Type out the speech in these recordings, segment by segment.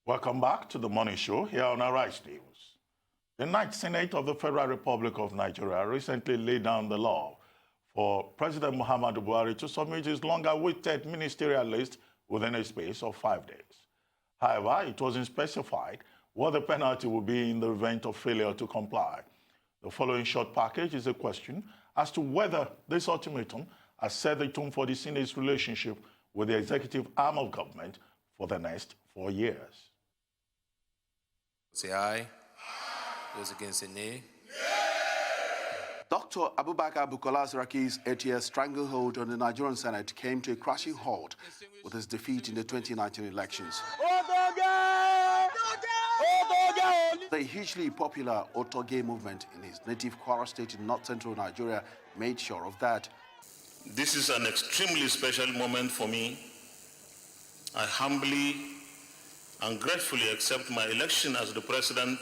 Welcome back to the Morning Show here on Arise News. The Ninth Senate of the Federal Republic of Nigeria recently laid down the law for President Muhammadu Buhari to submit his long-awaited ministerial list within a space of 5 days. However, it wasn't specified what the penalty would be in the event of failure to comply. The following short package is a question as to whether this ultimatum has set the tone for the Senate's relationship with the executive arm of government for the next 4 years. Say aye. Those against say nay. Dr. Abubakar Bukola Saraki's 8-year stranglehold on the Nigerian Senate came to a crashing halt with his defeat in the 2019 elections. The hugely popular Otoge movement in his native Kwara State in north-central Nigeria made sure of that. This is an extremely special moment for me. I humbly and gratefully accept my election as the President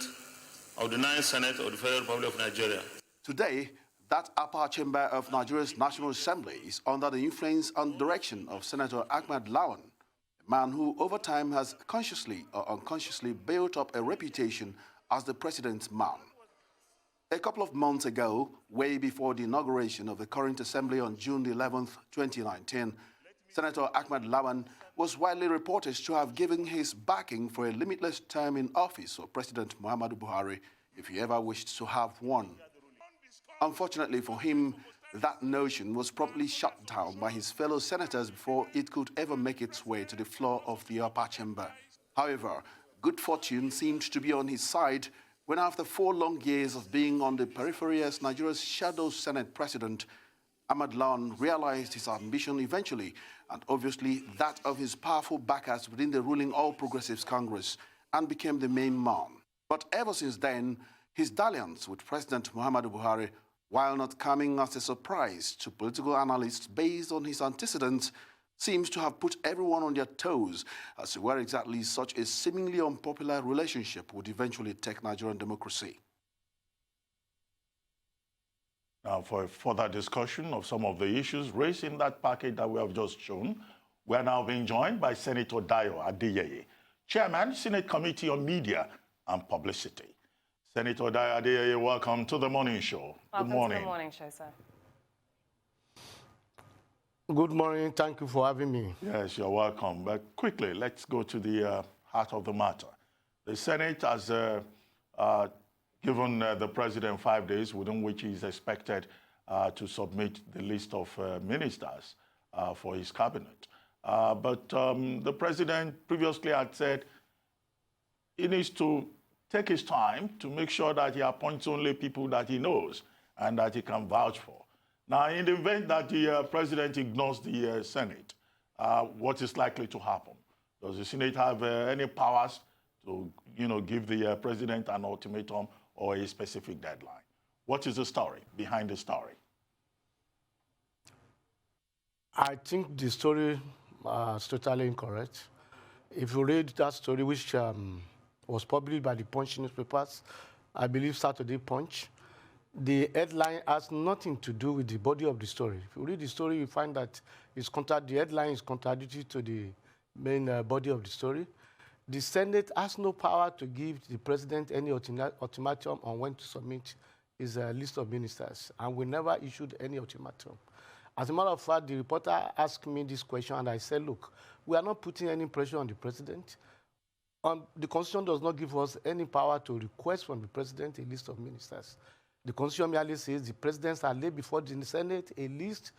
of the Ninth Senate of the Federal Republic of Nigeria. Today, that upper chamber of Nigeria's National Assembly is under the influence and direction of Senator Ahmed Lawan, a man who over time has consciously or unconsciously built up a reputation as the president's man. A couple of months ago, way before the inauguration of the current assembly on June 11, 2019, Senator Ahmed Lawan was widely reported to have given his backing for a limitless term in office of President Muhammadu Buhari if he ever wished to have one. Unfortunately for him, that notion was promptly shut down by his fellow senators before it could ever make its way to the floor of the upper chamber. However, good fortune seemed to be on his side when after 4 long years of being on the periphery as Nigeria's shadow Senate president, Ahmed Lawan realized his ambition eventually, and obviously that of his powerful backers within the ruling All Progressives Congress, and became the main man. But ever since then, his dalliance with President Muhammadu Buhari, while not coming as a surprise to political analysts based on his antecedents, seems to have put everyone on their toes as to where exactly such a seemingly unpopular relationship would eventually take Nigerian democracy. Now, for a further discussion of some of the issues raised in that package that we have just shown, we are now being joined by Senator Dayo Adeyeye, Chairman, Senate Committee on Media and Publicity. Senator Dayo Adeyeye, welcome to the Morning Show. Welcome Good morning. to the Morning Show, sir. Good morning. Thank you for having me. Yes, you're welcome. But quickly, let's go to the heart of the matter. The Senate has given the president 5 days within which he is expected to submit the list of ministers for his cabinet. But the president previously had said he needs to take his time to make sure that he appoints only people that he knows and that he can vouch for. Now, in the event that the president ignores the Senate, what is likely to happen? Does the Senate have any powers to, give the president an ultimatum or a specific deadline? What is the story behind the story? I think the story is totally incorrect. If you read that story, which was published by the Punch newspapers, I believe Saturday Punch, the headline has nothing to do with the body of the story. If you read the story, you find that the headline is contradictory to the main body of the story. The Senate has no power to give the president any ultimatum on when to submit his list of ministers, and we never issued any ultimatum. As a matter of fact, the reporter asked me this question, and I said, look, we are not putting any pressure on the president. The Constitution does not give us any power to request from the president a list of ministers. The Constitution merely says the president shall lay before the Senate a list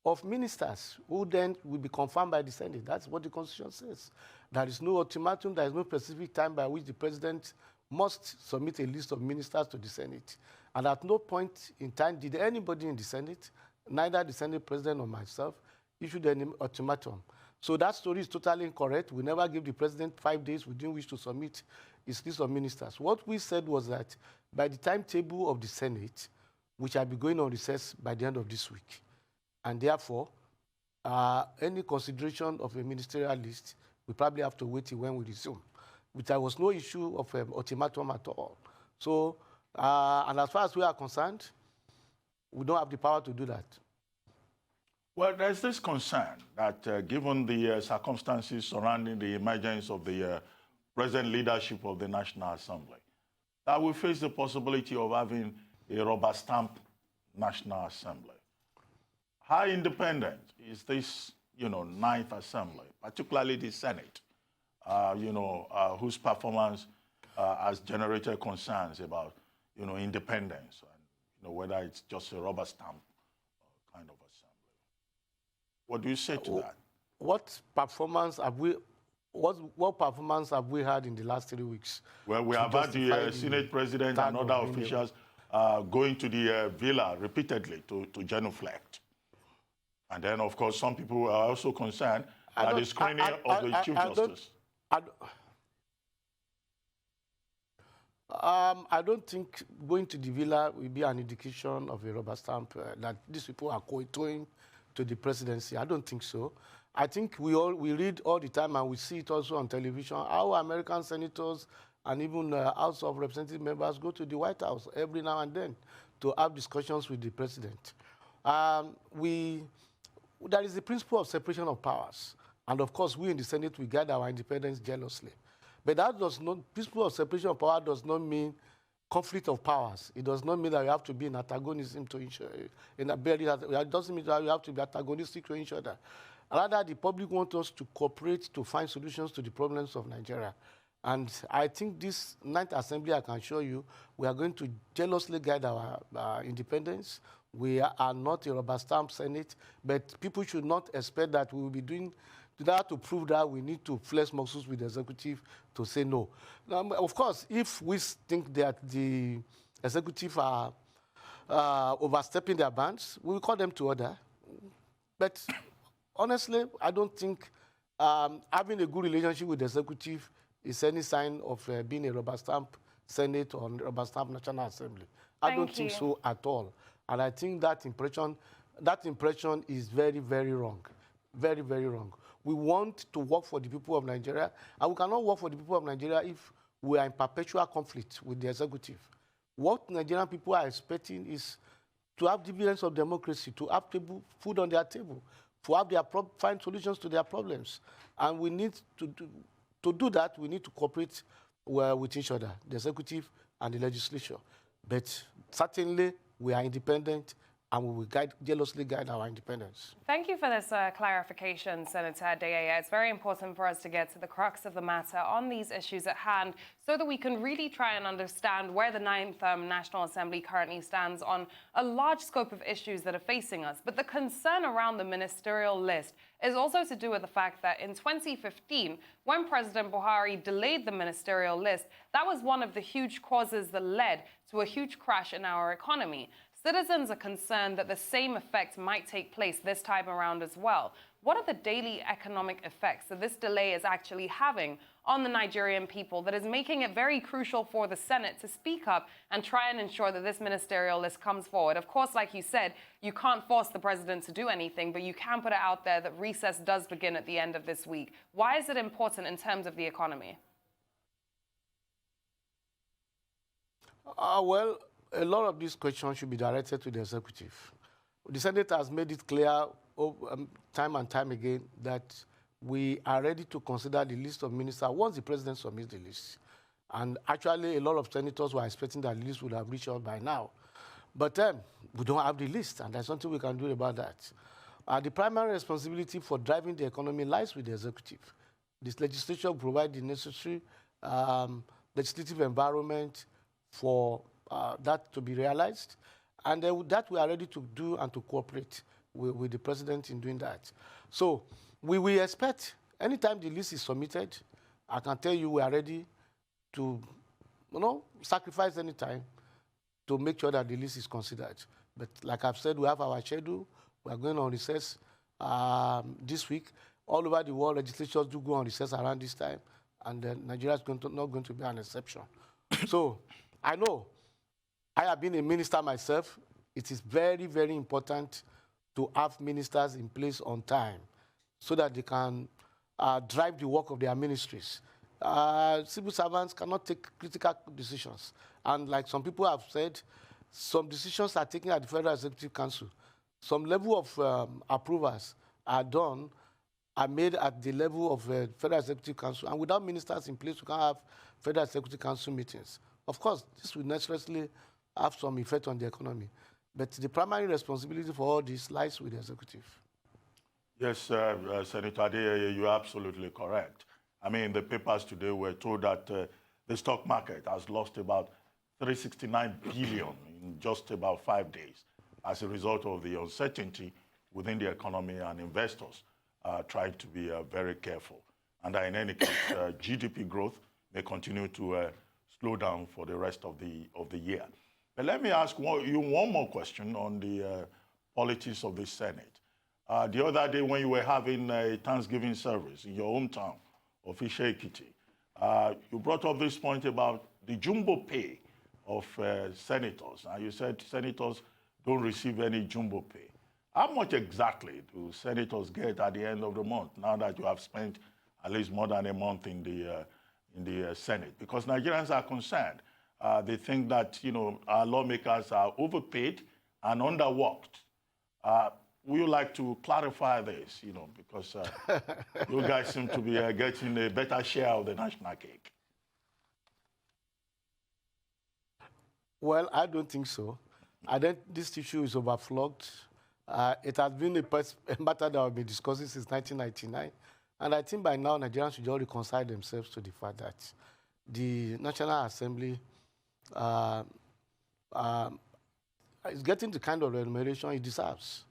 of ministers who then will be confirmed by the Senate. That's what the Constitution says. There is no ultimatum, there is no specific time by which the president must submit a list of ministers to the Senate. And at no point in time did anybody in the Senate, neither the Senate president or myself, issue any ultimatum. So that story is totally incorrect. We never give the president 5 days within which to submit his list of ministers. What we said was that by the timetable of the Senate, which will be going on recess by the end of this week, and therefore, any consideration of a ministerial list, we probably have to wait till when we resume. But there was no issue of ultimatum at all. So, and as far as we are concerned, we don't have the power to do that. Well, there's this concern that given the circumstances surrounding the emergence of the present leadership of the National Assembly, that we face the possibility of having a rubber stamp National Assembly. How independent is this, Ninth Assembly, particularly the Senate, whose performance has generated concerns about, independence and, whether it's just a rubber stamp kind of assembly. What do you say to that? What performance have we had in the last 3 weeks? Well, we have had the Senate President and other officials going to the villa repeatedly to genuflect. And then, of course, some people are also concerned that the screening of the Chief Justice. I don't think going to the villa will be an indication of a rubber stamp that these people are kowtowing to the presidency. I don't think so. I think we read all the time, and we see it also on television, how American senators and even House of Representative members go to the White House every now and then to have discussions with the president. There is the principle of separation of powers. And of course, we in the Senate, we guard our independence jealously. But that does not, principle of separation of power does not mean conflict of powers. It does not mean that you have to be in antagonism to each other. It doesn't mean that you have to be antagonistic to each other. Rather, the public wants us to cooperate to find solutions to the problems of Nigeria. And I think this Ninth Assembly, I can assure you, we are going to jealously guide our independence. We are not a rubber stamp Senate, but people should not expect that we will be doing that. To prove that, we need to flex muscles with the executive to say no. Of course, if we think that the executive are overstepping their bounds, we will call them to order. But honestly, I don't think having a good relationship with the executive is any sign of being a rubber stamp Senate or rubber stamp National Assembly. I don't think so at all. And I think that impression is very, very wrong. Very, very wrong. We want to work for the people of Nigeria, and we cannot work for the people of Nigeria if we are in perpetual conflict with the executive. What Nigerian people are expecting is to have dividends of democracy, to have food on their table, to have find solutions to their problems. And we need to do that, we need to cooperate with each other, the executive and the legislature. But certainly, we are independent, and we will jealously guide our independence. Thank you for this clarification, Senator Adeyeye. It's very important for us to get to the crux of the matter on these issues at hand so that we can really try and understand where the Ninth National Assembly currently stands on a large scope of issues that are facing us. But the concern around the ministerial list is also to do with the fact that in 2015, when President Buhari delayed the ministerial list, that was one of the huge causes that led to a huge crash in our economy. Citizens are concerned that the same effect might take place this time around as well. What are the daily economic effects that this delay is actually having on the Nigerian people that is making it very crucial for the Senate to speak up and try and ensure that this ministerial list comes forward? Of course, like you said, you can't force the president to do anything, but you can put it out there that recess does begin at the end of this week. Why is it important in terms of the economy? Well, a lot of these questions should be directed to the executive. The Senate has made it clear time and time again that we are ready to consider the list of ministers once the president submits the list. And actually, a lot of senators were expecting that the list would have reached out by now. But we don't have the list, and there's nothing we can do about that. The primary responsibility for driving the economy lies with the executive. This legislature will provide the necessary legislative environment for that to be realized, and that we are ready to do and to cooperate with the president in doing that. So we expect, anytime the list is submitted, I can tell you we are ready to sacrifice any time to make sure that the list is considered. But like I've said, we have our schedule. We are going on recess this week. All over the world, legislatures do go on recess around this time, and Nigeria is not going to be an exception. So I know, I have been a minister myself. It is very, very important to have ministers in place on time so that they can drive the work of their ministries. Civil servants cannot take critical decisions. And like some people have said, some decisions are taken at the Federal Executive Council. Some level of approvals are done are made at the level of Federal Executive Council, and without ministers in place, we can't have Federal Executive Council meetings. Of course, this will necessarily have some effect on the economy, but the primary responsibility for all this lies with the executive. Yes, Senator Adeyeye, you're absolutely correct. I mean, the papers today were told that the stock market has lost about 369 billion in just about 5 days as a result of the uncertainty within the economy and investors trying to be very careful. And in any case, GDP growth may continue to slow down for the rest of the year. But let me ask you one more question on the politics of the Senate. The other day when you were having a Thanksgiving service in your hometown of Ishe-Ekiti, you brought up this point about the jumbo pay of senators. And you said senators don't receive any jumbo pay. How much exactly do senators get at the end of the month now that you have spent at least more than a month in the Senate? Because Nigerians are concerned. They think that, you know, our lawmakers are overpaid and underworked. Would you like to clarify this, you know, because you guys seem to be getting a better share of the national cake? Well, I don't think so. I think this issue is overflowed. It has been a matter that I've been discussing since 1999. And I think by now, Nigerians should all reconcile themselves to the fact that the National Assembly is getting the kind of remuneration it deserves.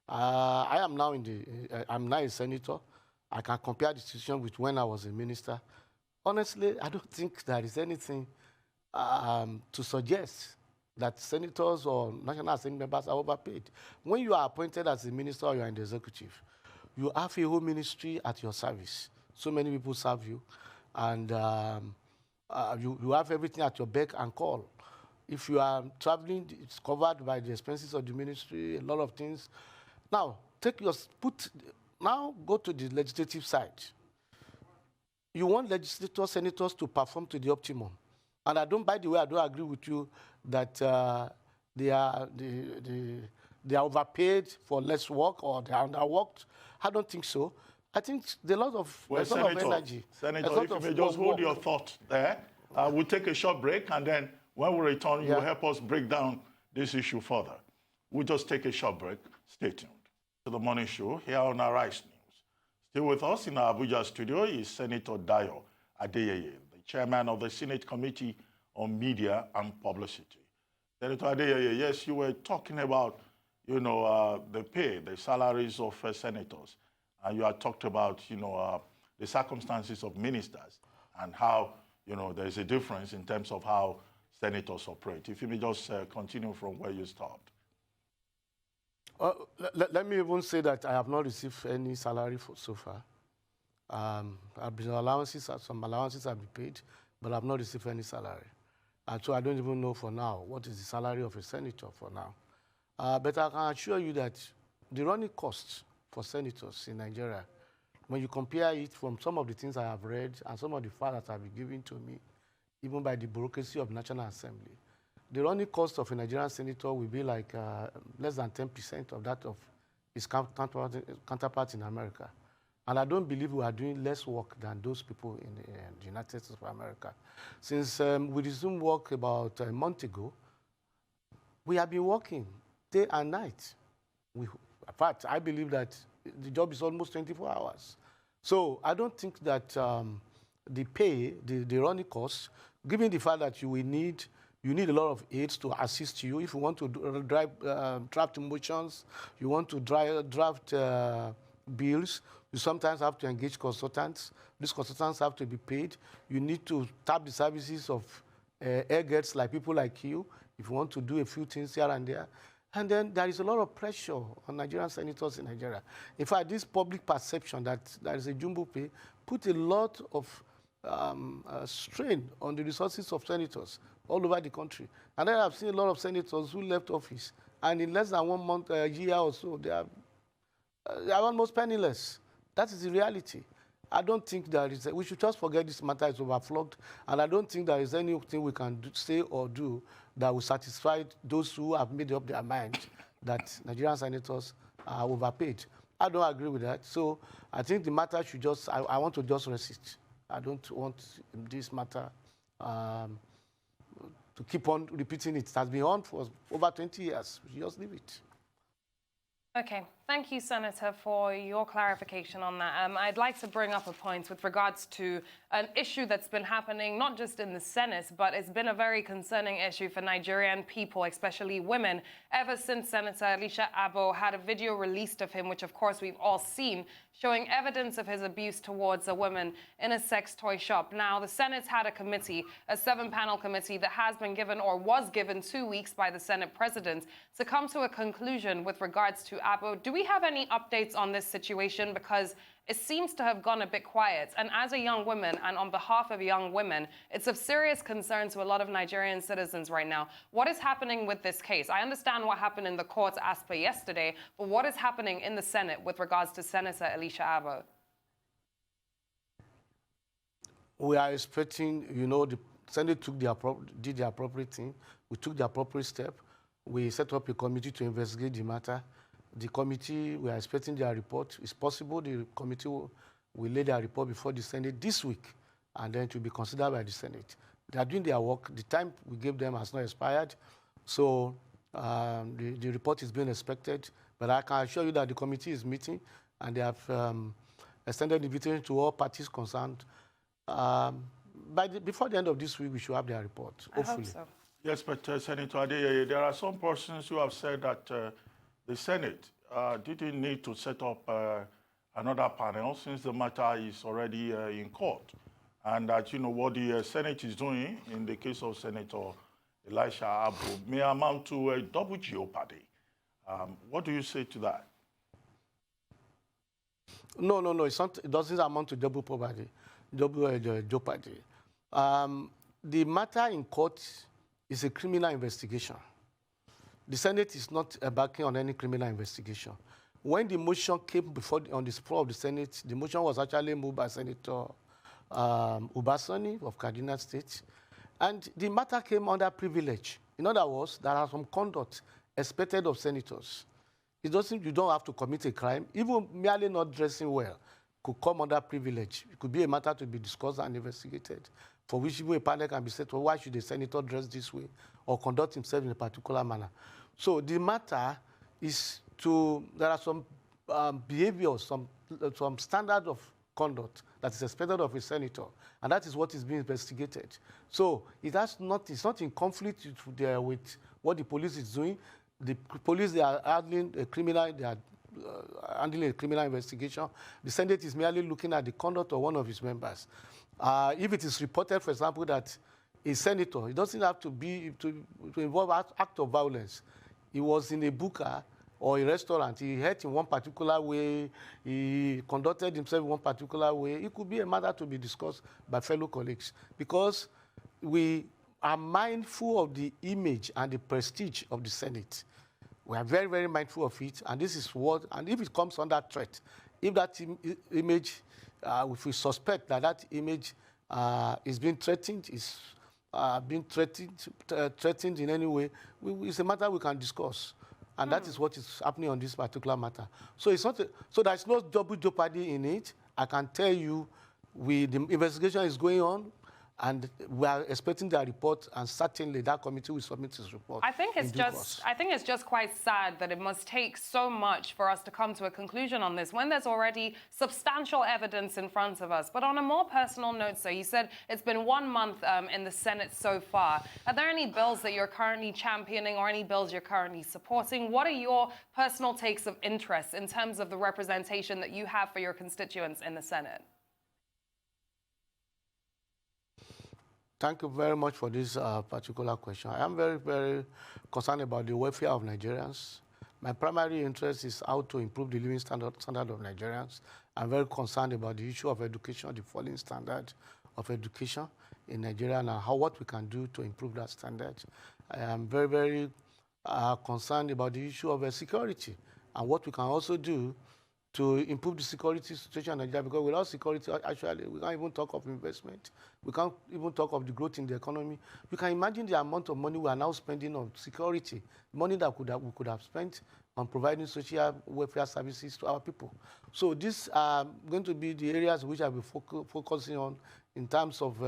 I'm now a senator. I can compare the situation with when I was a minister. Honestly, I don't think there is anything to suggest that senators or National Assembly members are overpaid. When you are appointed as a minister or you are in the executive, you have a whole ministry at your service. So many people serve you, and you have everything at your beck and call. If you are traveling, it's covered by the expenses of the ministry, a lot of things. Now, go to the legislative side. You want legislators, senators to perform to the optimum. And by the way, I don't agree with you that they are overpaid for less work or they are underworked. I don't think so. I think there's a lot of energy. Senator, if you may just hold your thought there. We'll take a short break, and then when we return, you'll help us break down this issue further. We'll just take a short break. Stay tuned to the morning show here on Arise News. Still with us in our Abuja studio is Senator Dayo Adeyeye, the chairman of the Senate Committee on Media and Publicity. Senator Adeyeye, yes, you were talking about, you know, the pay, the salaries of senators, and you had talked about, you know, the circumstances of ministers and how, you know, there is a difference in terms of how senators operate. If you may just continue from where you stopped. Let me even say that I have not received any salary so far. I've been allowances, some allowances have been paid, but I've not received any salary. And so I don't even know for now what is the salary of a senator for now. But I can assure you that the running costs for senators in Nigeria, when you compare it from some of the things I have read and some of the facts that have been given to me, even by the bureaucracy of National Assembly, the running cost of a Nigerian senator will be like less than 10% of that of his counterpart in America. And I don't believe we are doing less work than those people in the United States of America. Since we resumed work about a month ago, we have been working day and night. In fact, I believe that the job is almost 24 hours. So I don't think that the pay, the running costs, given the fact that you need a lot of aides to assist you. If you want to draft motions, you want to draft bills, you sometimes have to engage consultants. These consultants have to be paid. You need to tap the services of airgets like people like you if you want to do a few things here and there. And then there is a lot of pressure on Nigerian senators in Nigeria. In fact, this public perception that there is a jumbo pay put a lot of strain on the resources of senators all over the country. And then I've seen a lot of senators who left office, and in less than 1 month, a year or so, they are almost penniless. That is the reality. I don't think there is, we should just forget this matter is overflowed, and I don't think there is anything we can say or do that will satisfy those who have made up their mind that Nigerian senators are overpaid. I don't agree with that. So I think the matter should just, I want to just rest it. I don't want this matter to keep on repeating it. It has been on for over 20 years. We should just leave it. Okay, thank you, Senator, for your clarification on that. I'd like to bring up a point with regards to an issue that's been happening not just in the Senate, but it's been a very concerning issue for Nigerian people, especially women, ever since Senator Elisha Abo had a video released of him, which of course we've all seen, showing evidence of his abuse towards a woman in a sex toy shop. Now, the Senate's had a committee, a 7-panel committee that has been given or was given 2 weeks by the Senate President to come to a conclusion with regards to Abo. Do we have any updates on this situation? Because it seems to have gone a bit quiet. And as a young woman, and on behalf of young women, it's of serious concern to a lot of Nigerian citizens right now. What is happening with this case? I understand what happened in the courts as per yesterday, but what is happening in the Senate with regards to Senator Elisha Abo? We are expecting, you know, the Senate did the appropriate thing. We took the appropriate step. We set up a committee to investigate the matter. The committee, we are expecting their report. It's possible the committee will lay their report before the Senate this week, and then it will be considered by the Senate. They are doing their work. The time we gave them has not expired, so the report is being expected. But I can assure you that the committee is meeting, and they have extended the invitation to all parties concerned. Before the end of this week, we should have their report, hopefully. I hope so. Yes, but Senator Adeyeye, there are some persons who have said that the Senate didn't need to set up another panel since the matter is already in court. And that, you know, what the Senate is doing in the case of Senator Elisha Abo may amount to a double jeopardy. What do you say to that? No, it's not, it doesn't amount to double jeopardy. The matter in court is a criminal investigation. The Senate is not embarking on any criminal investigation. When the motion came on the floor of the Senate, the motion was actually moved by Senator Ubasani of Kaduna State, and the matter came under privilege. In other words, there are some conduct expected of senators. You don't have to commit a crime. Even merely not dressing well could come under privilege. It could be a matter to be discussed and investigated, for which even a panel can be said, well, why should a senator dress this way or conduct himself in a particular manner? So the matter is there are some behaviors, some standard of conduct that is expected of a senator, and that is what is being investigated. So it's not in conflict with what the police is doing. The police, they are handling a criminal investigation. The Senate is merely looking at the conduct of one of its members. If it is reported, for example, that a senator, it doesn't have to involve act of violence. He was in a buka or a restaurant, he ate in one particular way, he conducted himself in one particular way. It could be a matter to be discussed by fellow colleagues, because we are mindful of the image and the prestige of the Senate. We are very, very mindful of it, and this is what, and if it comes under threat, if that image, if we suspect that that image is being threatened, threatened in any way, it's a matter we can discuss. And that is what is happening on this particular matter. So it's not so there's no double jeopardy in it. I can tell you the investigation is going on, and we are expecting their report, and certainly that committee will submit its report. I think it's just quite sad that it must take so much for us to come to a conclusion on this when there's already substantial evidence in front of us. But on a more personal note, sir, you said it's been 1 month in the Senate so far. Are there any bills that you're currently championing or any bills you're currently supporting? What are your personal takes of interest in terms of the representation that you have for your constituents in the Senate? Thank you very much for this particular question. I am very, very concerned about the welfare of Nigerians. My primary interest is how to improve the living standard of Nigerians. I'm very concerned about the issue of education, the falling standard of education in Nigeria, and what we can do to improve that standard. I am very, very concerned about the issue of security and what we can also do to improve the security situation in Nigeria, because without security, actually, we can't even talk of investment. We can't even talk of the growth in the economy. You can imagine the amount of money we are now spending on security, money that we could have spent on providing social welfare services to our people. So these are going to be the areas which I'll be focusing on in terms of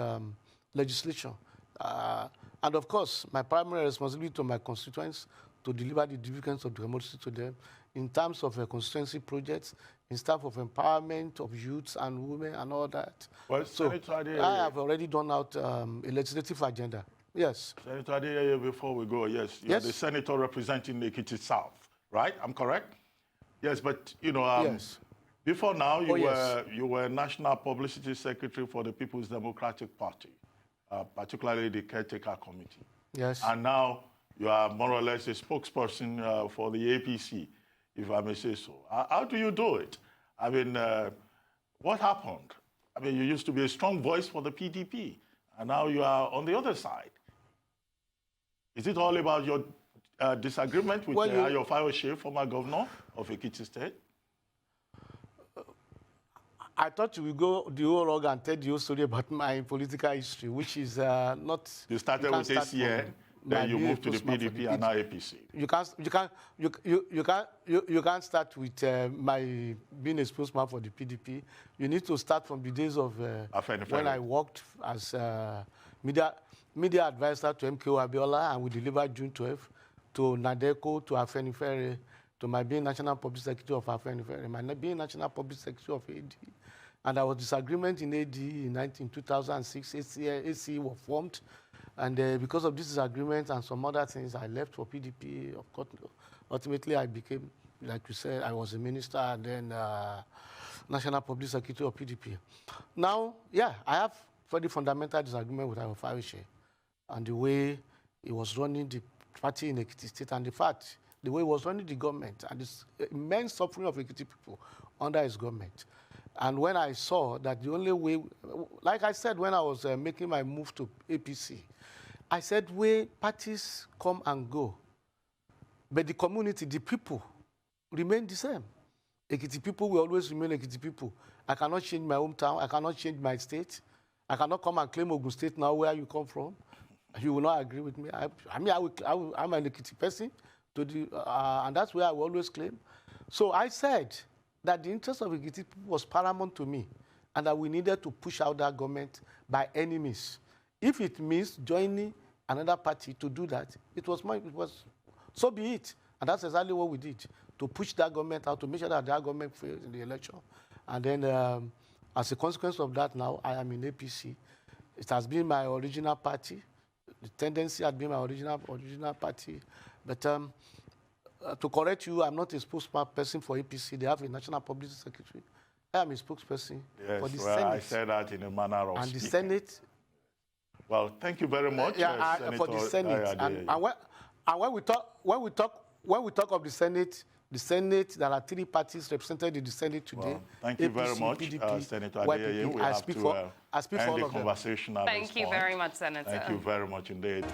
legislation. And of course, my primary responsibility to my constituents to deliver the dividends of democracy to them in terms of constituency projects, in terms of empowerment of youths and women and all that. Well, So Senator Adeyeye, I have already done out a legislative agenda. Yes. Senator Adeyeye, before we go, yes, you're Yes. the senator representing Ekiti South, right? I'm correct? Yes, but, you know, Yes. before now, yes. you were National Publicity Secretary for the People's Democratic Party, particularly the Caretaker Committee. Yes. And now you are more or less a spokesperson for the APC, if I may say so. How do you do it? I mean, what happened? I mean, you used to be a strong voice for the PDP, and now you are on the other side. Is it all about your disagreement with Ayo Fayose, former governor of Ekiti State? I thought you would go the whole log and tell the whole story about my political history, which is not. You started with ACN, then you moved to the PDP and now APC. You can't start with my being a spokesman for the PDP. You need to start from the days of when I worked as media advisor to MKO Abiola, and we delivered June 12 to Nadeko, to Afenifere, to my being National Public Secretary of Afenifere, my being National Public Secretary of AD. And there was disagreement in AD in 2006. AC was formed. And because of this disagreement and some other things, I left for PDP. Of course, ultimately, I became, like you said, I was a minister and then National Public Secretary of PDP. Now, yeah, I have very fundamental disagreement with Ayo Fayose and the way he was running the party in Ekiti State, and the fact, the way he was running the government and this immense suffering of Ekiti people under his government. And when I saw that the only way, like I said when I was making my move to APC, I said, where parties come and go, but the community, the people, remain the same. Ekiti people will always remain Ekiti people. I cannot change my hometown. I cannot change my state. I cannot come and claim Ogun State now where you come from. You will not agree with me. I'm an Ekiti person, and that's where I will always claim. So I said that the interest of Ekiti people was paramount to me, and that we needed to push out that government by any means. If it means joining another party to do that, so be it. And that's exactly what we did, to push that government out, to make sure that that government fails in the election. And then as a consequence of that, now I am in APC. It has been my original party. The tendency has been my original party. But to correct you, I'm not a spokesperson for APC. They have a National Publicity Secretary. I am a spokesperson for the Senate. I said that in a manner of and speaking. the Senate. Well, thank you very much, Senator for the Senate. And when we talk of the Senate, there are 3 parties represented in the Senate today. Well, thank you very much, PDP, Senator Adeyeye. We have to end the conversation. Thank you very much, Senator. Thank you very much indeed.